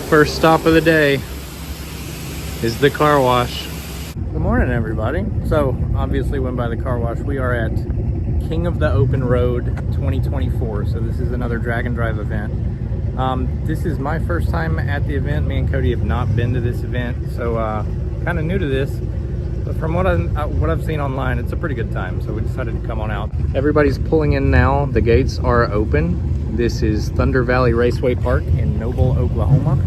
First stop of the day is the car wash. Good morning, everybody. So obviously went by the car wash. We are at King of the Open Road 2024. So this is another drag and drive event. This is my first time at the event. Me and Cody have not been to this event, so kind of new to this. But from what I've seen online, it's a pretty good time. So we decided to come on out. Everybody's pulling in now. The gates are open. This is Thunder Valley Raceway Park in Noble, Oklahoma.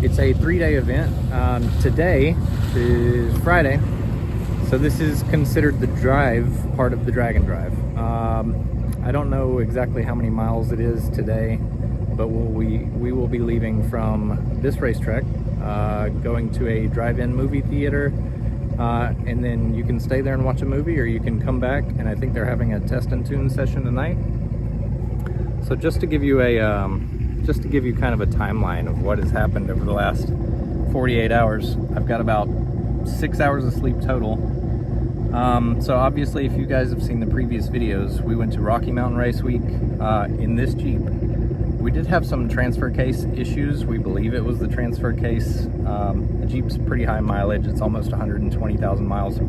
It's a 3-day event. Today is Friday, so this is considered the drive part of the drag and drive. I don't know exactly how many miles it is today, but we will be leaving from this racetrack, going to a drive-in movie theater, and then you can stay there and watch a movie, or you can come back, and I think they're having a test and tune session tonight. So just to give you kind of a timeline of what has happened over the last 48 hours, I've got about 6 hours of sleep total. So obviously, if you guys have seen the previous videos, we went to Rocky Mountain Race Week in this Jeep. We did have some transfer case issues. We believe it was the transfer case. The Jeep's pretty high mileage. It's almost 120,000 miles.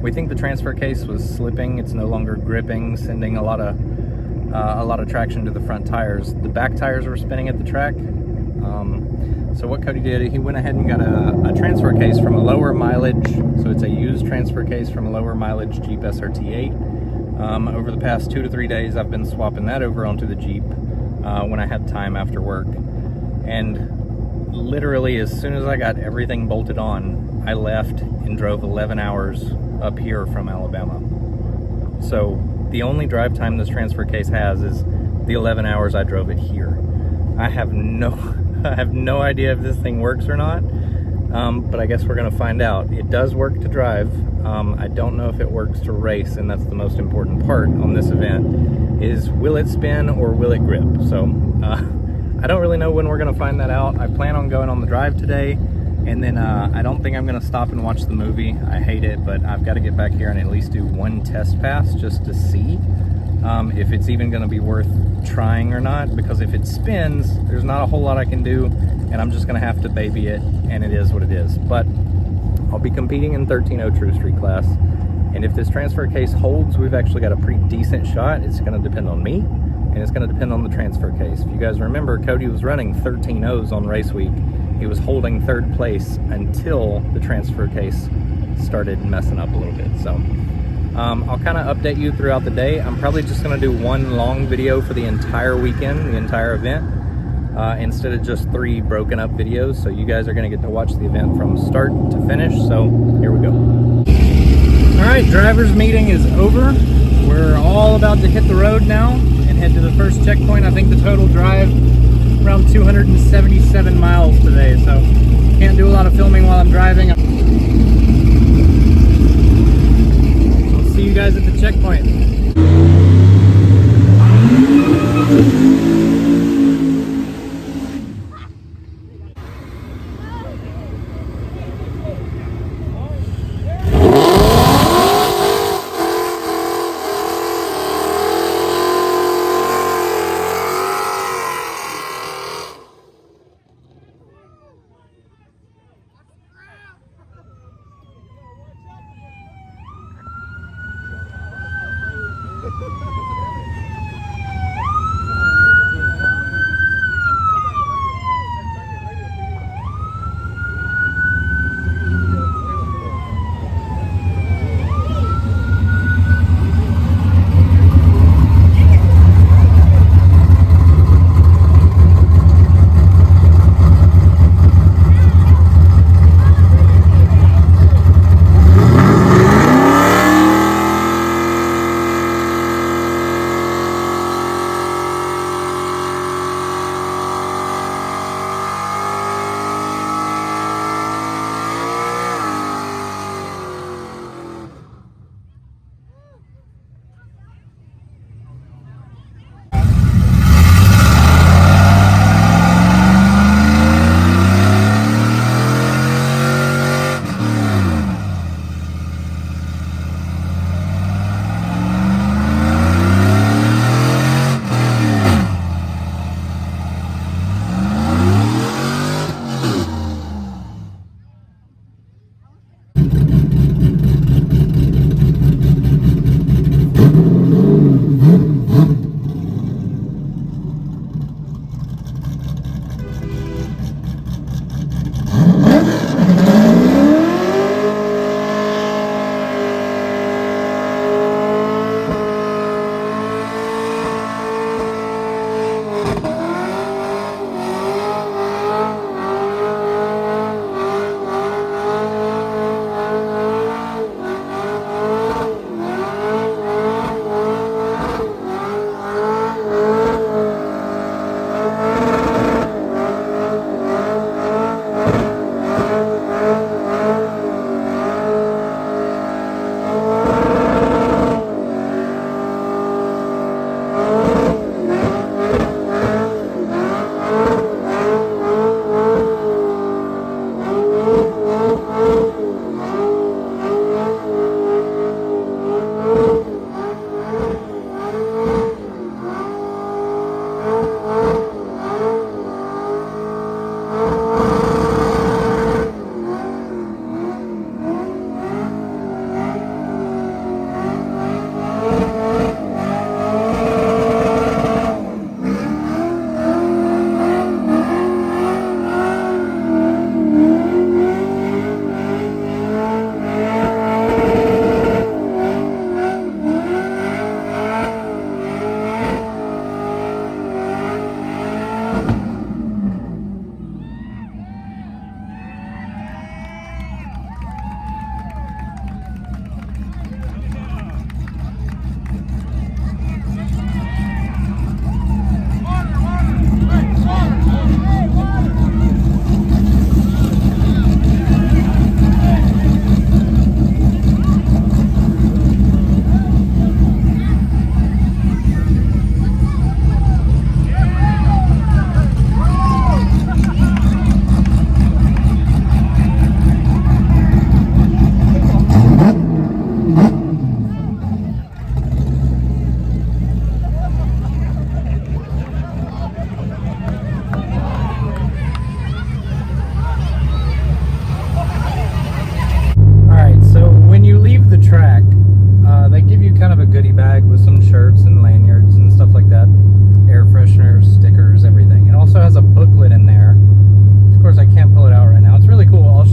We think the transfer case was slipping. It's no longer gripping, sending a lot of traction to the front tires. The back tires were spinning at the track. So what Cody did, he went ahead and got a transfer case from a lower mileage. So it's a used transfer case from a lower mileage Jeep SRT8. Over the past 2 to 3 days, I've been swapping that over onto the Jeep when I had time after work. And literally, as soon as I got everything bolted on, I left and drove 11 hours up here from Alabama. So the only drive time this transfer case has is the 11 hours I drove it here. I have no idea if this thing works or not, but I guess we're gonna find out. It does work to drive. I don't know if it works to race, and that's the most important part on this event, is will it spin or will it grip? So I don't really know when we're gonna find that out. I plan on going on the drive today, and then I don't think I'm gonna stop and watch the movie. I hate it, but I've got to get back here and at least do one test pass just to see if it's even gonna be worth trying or not, because if it spins, there's not a whole lot I can do, and I'm just gonna have to baby it, and it is what it is. But I'll be competing in 13.0 True Street class, and if this transfer case holds, we've actually got a pretty decent shot. It's gonna depend on me, and it's gonna depend on the transfer case. If you guys remember, Cody was running 13.0s on race week. He was holding 3rd place until the transfer case started messing up a little bit. So I'll kind of update you throughout the day. I'm probably just going to do one long video for the entire weekend, the entire event, instead of just 3 broken up videos. So you guys are going to get to watch the event from start to finish. So here we go. All right, driver's meeting is over. We're all about to hit the road now and head to the first checkpoint. I think the total drive around 277 miles today, so can't do a lot of filming while I'm driving. I'll see you guys at the checkpoint.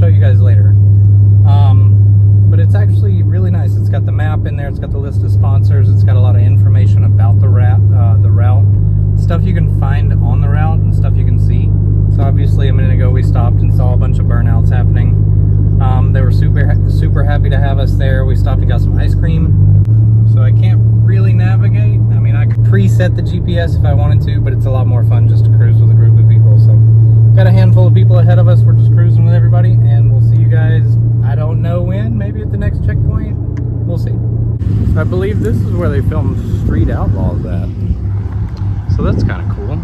show you guys later. But it's actually really nice. It's got the map in there. It's got the list of sponsors. It's got a lot of information about the route, stuff you can find on the route and stuff you can see. So obviously a minute ago we stopped and saw a bunch of burnouts happening. They were super happy to have us there. We stopped and got some ice cream. So I can't really navigate. I mean, I could preset the GPS if I wanted to, but it's a lot more fun just to cruise with a group of people. So got a handful of people ahead of us. We're just cruising with everybody, and we'll see you guys, I don't know when, maybe at the next checkpoint. We'll see. So I believe this is where they filmed Street Outlaws at. So that's kind of cool.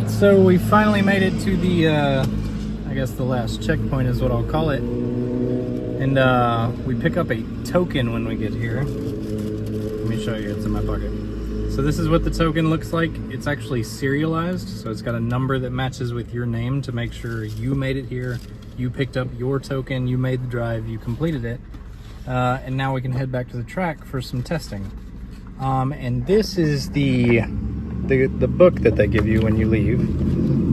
So we finally made it to the, I guess the last checkpoint is what I'll call it. And we pick up a token when we get here. Let me show you, it's in my pocket. So this is what the token looks like. It's actually serialized, so it's got a number that matches with your name to make sure you made it here. You picked up your token, you made the drive, you completed it. And now we can head back to the track for some testing. And this is the book that they give you when you leave.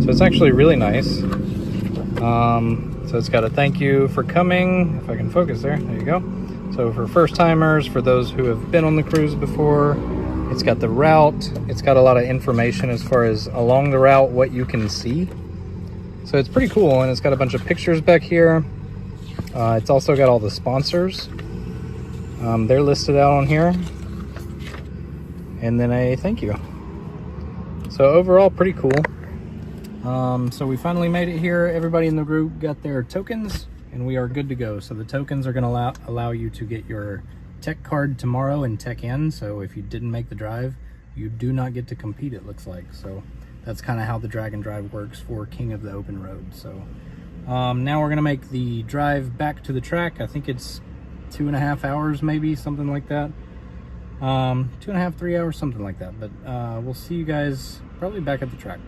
So it's actually really nice. So it's got a thank you for coming, if I can focus there you go. So for first timers, for those who have been on the cruise before, it's got the route, it's got a lot of information as far as along the route what you can see. So it's pretty cool, and it's got a bunch of pictures back here. It's also got all the sponsors. They're listed out on here. And then a thank you. So overall, pretty cool. So we finally made it here. Everybody in the group got their tokens, and we are good to go. So the tokens are going to allow you to get your tech card tomorrow and tech in. So if you didn't make the drive, you do not get to compete, it looks like. So that's kind of how the drag and drive works for King of the Open Road. So now we're going to make the drive back to the track. I think it's 2.5 hours, maybe something like that. 2.5, 3 hours, something like that. But we'll see you guys probably back at the track.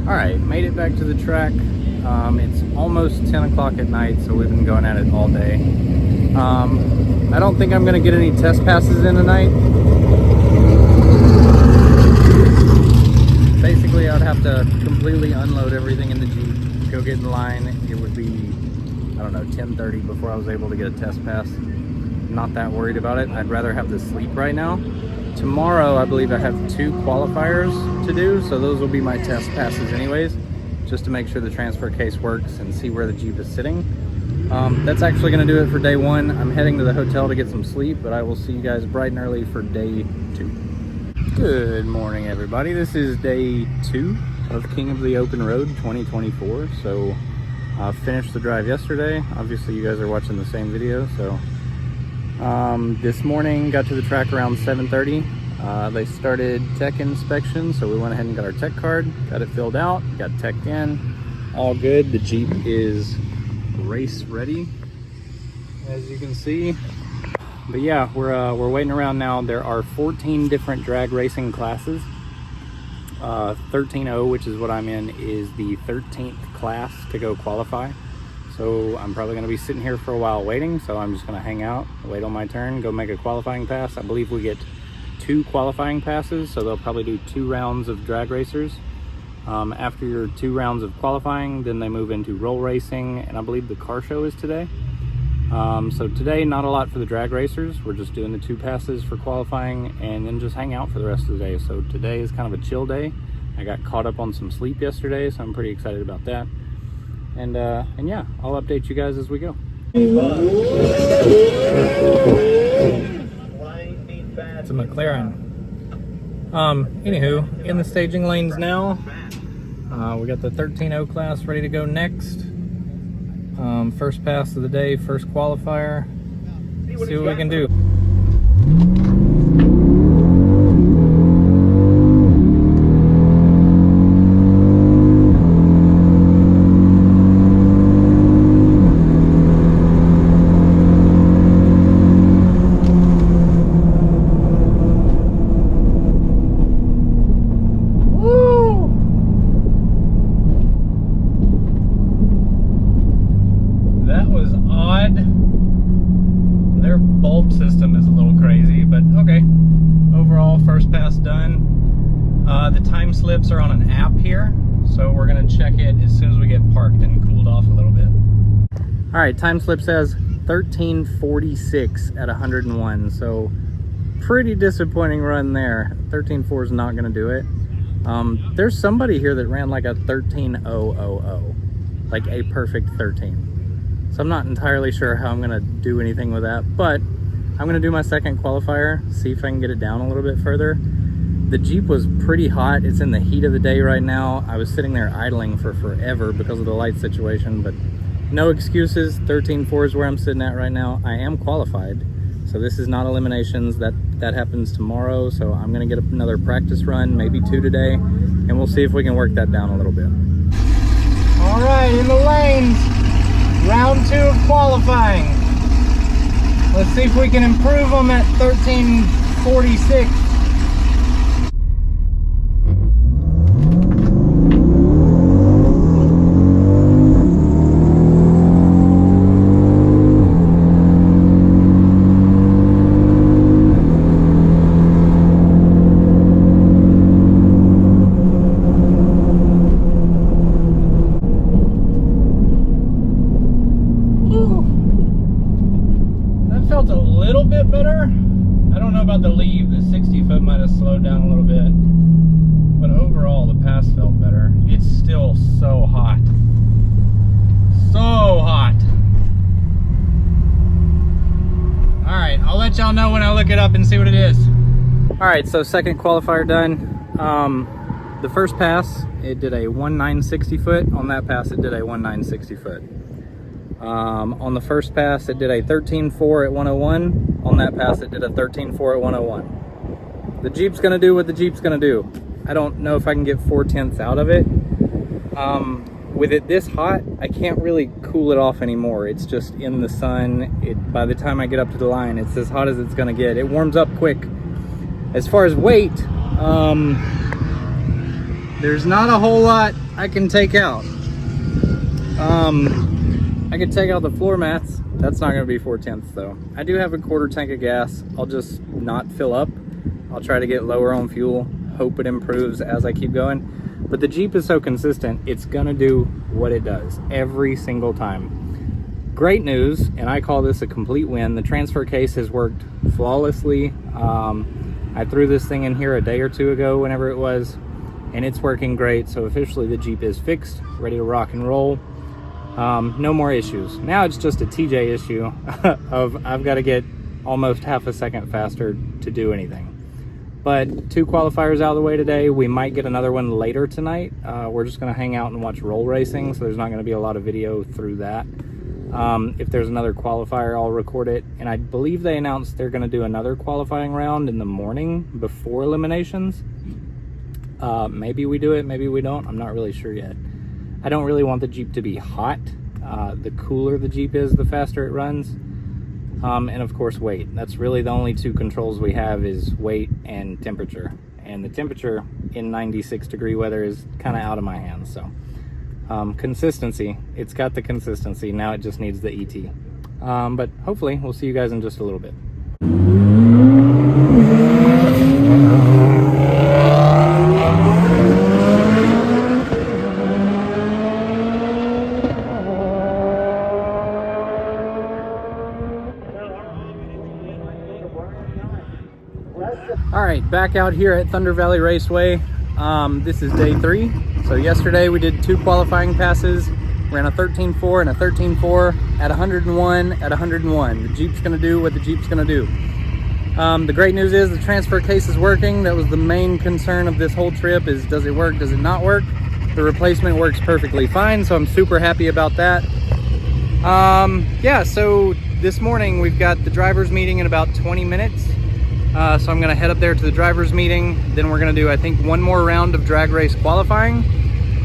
All right, made it back to the track. It's almost 10 o'clock at night, so we've been going at it all day. I don't think I'm gonna get any test passes in tonight. Basically, I'd have to completely unload everything in the Jeep, go get in line. It would be, I don't know, 10:30 before I was able to get a test pass. Not that worried about it. I'd rather have the sleep right now. Tomorrow, I believe I have 2 qualifiers to do, so those will be my test passes anyways, just to make sure the transfer case works and see where the Jeep is sitting. That's actually going to do it for day 1. I'm heading to the hotel to get some sleep, but I will see you guys bright and early for day 2. Good morning, everybody. This is day 2 of King of the Open Road 2024. So I finished the drive yesterday. Obviously, you guys are watching the same video, so this morning got to the track around 7:30. They started tech inspection, so we went ahead and got our tech card, got it filled out, got teched in, all good. The Jeep is race ready, as you can see. But yeah, we're waiting around now. There are 14 different drag racing classes. 13.0, which is what I'm in, is the 13th class to go qualify. So I'm probably going to be sitting here for a while waiting, so I'm just going to hang out, wait on my turn, go make a qualifying pass. I believe we get 2 qualifying passes, so they'll probably do 2 rounds of drag racers. After your 2 rounds of qualifying, then they move into roll racing, and I believe the car show is today. So today, not a lot for the drag racers. We're just doing the 2 passes for qualifying and then just hang out for the rest of the day. So today is kind of a chill day. I got caught up on some sleep yesterday, so I'm pretty excited about that. And yeah, I'll update you guys as we go. It's a McLaren. Anywho, in the staging lanes now. We got the 13.0 class ready to go next. First pass of the day, first qualifier. See what we can do. slips are on an app here, so we're gonna check it as soon as we get parked and cooled off a little bit. All right, time slip says 1346 at 101, so pretty disappointing run there. 13.4 is not gonna do it. There's somebody here that ran like a 13.000, like a perfect 13. So I'm not entirely sure how I'm gonna do anything with that, but I'm gonna do my second qualifier, see if I can get it down a little bit further. The Jeep was pretty hot. It's in the heat of the day right now. I was sitting there idling for forever because of the light situation, but no excuses. 13.4 is where I'm sitting at right now. I am qualified, so this is not eliminations. That happens tomorrow, so I'm gonna get another practice run, maybe 2 today, and we'll see if we can work that down a little bit. All right, in the lanes, round 2 of qualifying. Let's see if we can improve them at 13.46. Felt a little bit better. I don't know about the leave. The 60 foot might have slowed down a little bit, but overall the pass felt better. It's still so hot, so hot. All right, I'll let y'all know when I look it up and see what it is. All right, so second qualifier done. The first pass, it did a 1960 foot. On that pass, it did a 1960 foot. On the first pass, it did a 13.4 at 101. On that pass, it did a 13.4 at 101. The Jeep's gonna do what the Jeep's gonna do. I don't know if I can get 4/10 out of it. With it this hot, I can't really cool it off anymore. It's just in the sun. By the time I get up to the line, it's as hot as it's gonna get. It warms up quick. As far as weight, there's not a whole lot I can take out. I could take out the floor mats. That's not gonna be 4/10 though. I do have a 1/4 tank of gas. I'll just not fill up. I'll try to get lower on fuel, hope it improves as I keep going. But the Jeep is so consistent, it's gonna do what it does every single time. Great news, and I call this a complete win. The transfer case has worked flawlessly. I threw this thing in here a day or 2 ago, whenever it was, and it's working great. So officially the Jeep is fixed, ready to rock and roll. No more issues. Now it's just a TJ issue of I've got to get almost half a second faster to do anything. But 2 qualifiers out of the way today. We might get another one later tonight. We're just going to hang out and watch roll racing, so there's not going to be a lot of video through that. If there's another qualifier, I'll record it. And I believe they announced they're going to do another qualifying round in the morning before eliminations. Maybe we do it, maybe we don't. I'm not really sure yet. I don't really want the Jeep to be hot. The cooler the Jeep is, the faster it runs. And of course weight. That's really the only 2 controls we have, is weight and temperature. And the temperature in 96 degree weather is kind of out of my hands. So consistency, it's got the consistency. Now it just needs the ET. But hopefully we'll see you guys in just a little bit. All right, back out here at Thunder Valley Raceway. This is day 3. So yesterday we did 2 qualifying passes, ran a 13.4 and a 13.4 at 101 at 101. The Jeep's gonna do what the Jeep's gonna do. The great news is the transfer case is working. That was the main concern of this whole trip, is does it work, does it not work? The replacement works perfectly fine, so I'm super happy about that. Yeah, so this morning we've got the driver's meeting in about 20 minutes. So I'm gonna head up there to the driver's meeting. Then we're gonna do, I think, 1 more round of drag race qualifying.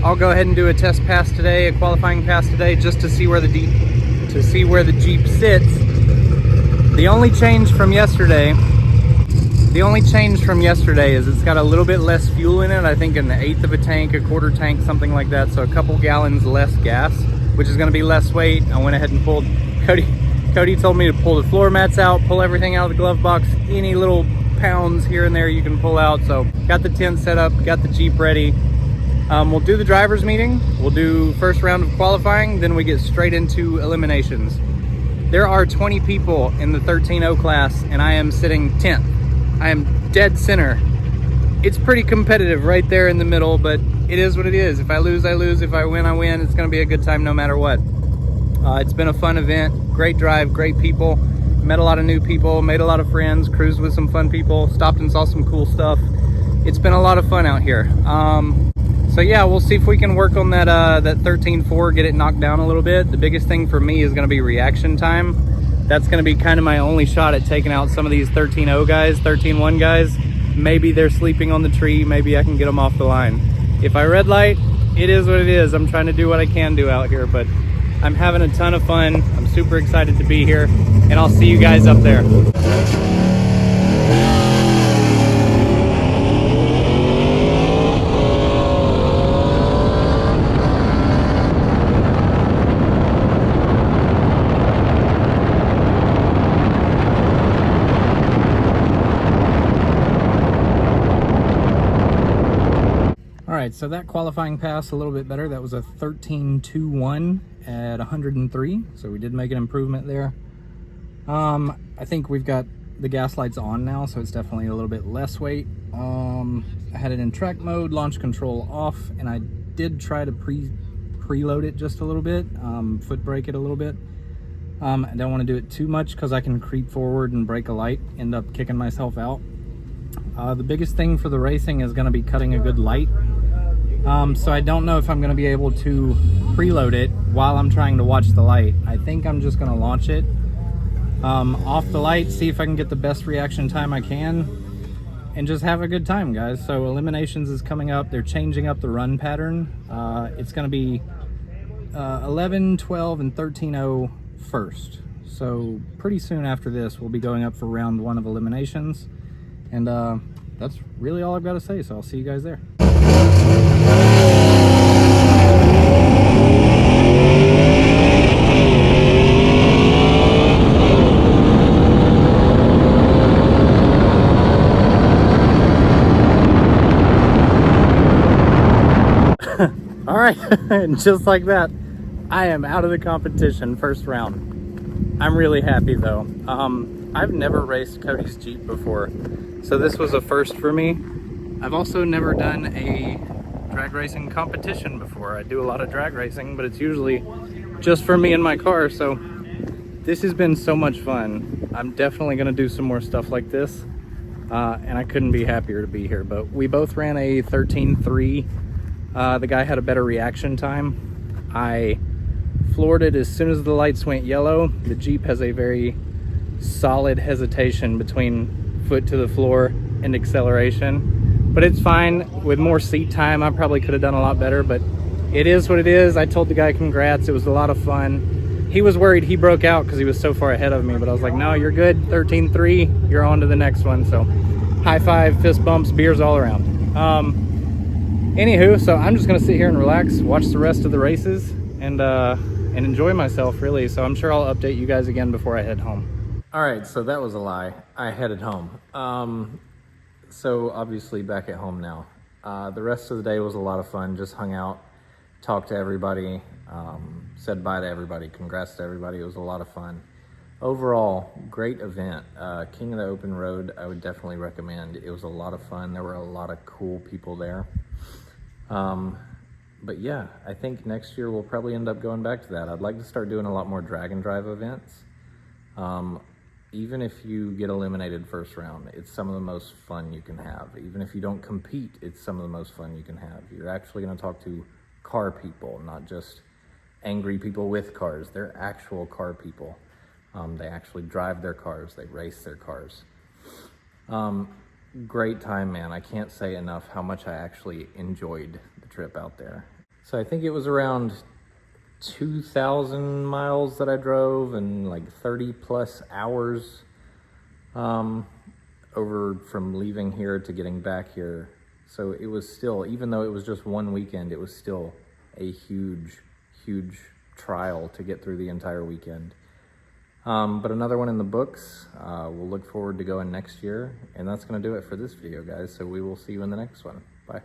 I'll go ahead and do a test pass today, a qualifying pass today, just to see where the Jeep sits. The only change from yesterday is it's got a little bit less fuel in it. I think an 1/8 of a tank, a 1/4 tank, something like that. So a couple gallons less gas, which is gonna be less weight. I went ahead and pulled, Cody told me to pull the floor mats out, pull everything out of the glove box, any little pounds here and there you can pull out. So got the tent set up, got the Jeep ready. We'll do the driver's meeting. We'll do first round of qualifying, then we get straight into eliminations. There are 20 people in the 13-0 class, and I am sitting 10th. I am dead center. It's pretty competitive right there in the middle, but it is what it is. If I lose, I lose. If I win, I win. It's gonna be a good time no matter what. It's been a fun event, great drive, great people. Met a lot of new people, made a lot of friends, cruised with some fun people, stopped and saw some cool stuff. It's been a lot of fun out here. So yeah, we'll see if we can work on that 13.4, get it knocked down a little bit. The biggest thing for me is gonna be reaction time. That's gonna be kind of my only shot at taking out some of these 13.0 guys, 13.1 guys. Maybe they're sleeping on the tree, maybe I can get them off the line. If I red light, it is what it is. I'm trying to do what I can do out here, but I'm having a ton of fun. I'm super excited to be here, and I'll see you guys up there. All right, so that qualifying pass a little bit better. That was a 13.21 at 103, so we did make an improvement there. I think we've got the gas lights on now, so it's definitely a little bit less weight. I had it in track mode, launch control off, and I did try to preload it just a little bit, foot brake it a little bit. I don't want to do it too much because I can creep forward and break a light, end up kicking myself out. The biggest thing for the racing is going to be cutting a good light. So I don't know if I'm going to be able to preload it while I'm trying to watch the light. I think I'm just going to launch it off the light, see if I can get the best reaction time I can, and just have a good time, guys. So eliminations is coming up. They're changing up the run pattern. It's going to be 11, 12, and 13.0 first. So pretty soon after this, we'll be going up for round 1 of eliminations. And that's really all I've got to say, so I'll see you guys there. All right, and just like that, I am out of the competition first round. I'm really happy though. I've never raced Cody's Jeep before, so this was a first for me. I've also never done a drag racing competition before. I do a lot of drag racing, but it's usually just for me and my car, so this has been so much fun. I'm definitely gonna do some more stuff like this, and I couldn't be happier to be here. But we both ran a 13.3. The guy had a better reaction time. I floored it as soon as the lights went yellow. The Jeep has a very solid hesitation between foot to the floor and acceleration, but it's fine. With more seat time, I probably could have done a lot better, but it is what it is. I told the guy congrats. It was a lot of fun. He was worried he broke out because he was so far ahead of me, but I was like, no, you're good. 13.3, you're on to the next one. So high five, fist bumps, beers all around. Anywho, so I'm just gonna sit here and relax, watch the rest of the races, and enjoy myself, really. So I'm sure I'll update you guys again before I head home. All right, so that was a lie. I headed home. So obviously back at home now. The rest of the day was a lot of fun. Just hung out, talked to everybody, said bye to everybody, congrats to everybody. It was a lot of fun. Overall, great event. King of the Open Road, I would definitely recommend. It was a lot of fun. There were a lot of cool people there. But yeah, I think next year we'll probably end up going back to that. I'd like to start doing a lot more drag and drive events. Even if you get eliminated first round, it's some of the most fun you can have. Even if you don't compete, it's some of the most fun you can have. You're actually going to talk to car people, not just angry people with cars. They're actual car people. They actually drive their cars. They race their cars. Great time, man. I can't say enough how much I actually enjoyed the trip out there. So I think it was around 2,000 miles that I drove and like 30 plus hours over from leaving here to getting back here. So it was still, even though it was just one weekend, it was still a huge, huge trial to get through the entire weekend. But another one in the books. We'll look forward to going next year. And that's going to do it for this video, guys. So we will see you in the next one. Bye.